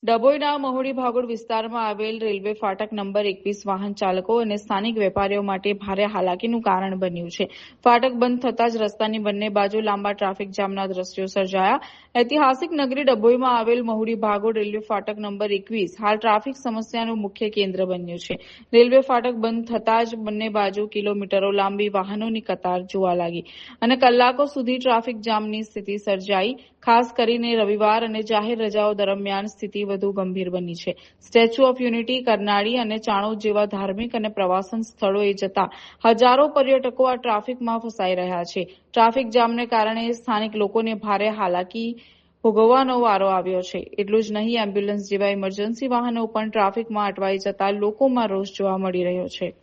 ડભોઈના મહુડી ભાગોળ વિસ્તારમાં આવેલ રેલવે ફાટક નંબર 21 વાહન ચાલકો અને સ્થાનિક વેપારીઓ માટે ભારે હાલાકીનું કારણ બન્યું છે. ફાટક બંધ થતાં જ રસ્તાની બંને બાજુ લાંબા ટ્રાફિક જામના દ્રશ્યો સર્જાયા. ઐતિહાસિક નગરી ડભોઈમાં આવેલ મહુડી ભાગોળ રેલવે ફાટક નંબર 21 હાલ ટ્રાફિક સમસ્યાનું મુખ્ય કેન્દ્ર બન્યું છે. રેલવે ફાટક બંધ થતાં જ બંને બાજુ કિલોમીટરો લાંબી વાહનોની કતાર જોવા લાગી અને કલાકો સુધી ટ્રાફિક જામની સ્થિતિ સર્જાઈ. ખાસ કરીને રવિવાર અને જાહેર રજાઓ દરમિયાન સ્થિતિ વધુ ગંભીર બની છે. સ્ટેચ્યુ ઓફ યુનિટી, કરનાળી અને ચાણોદ જેવા ધાર્મિક અને પ્રવાસન સ્થળોએ જતા હજારો પર્યટકો આ ટ્રાફિકમાં ફસાઈ રહ્યા છે. ટ્રાફિક જામને કારણે સ્થાનિક લોકોને ભારે હાલાકી ભોગવવાનો વારો આવ્યો છે. એટલું જ નહીં, એમ્બ્યુલન્સ જેવા ઇમરજન્સી વાહનો પણ ટ્રાફિકમાં અટવાઈ જતા લોકોમાં રોષ જોવા મળી રહ્યો છે.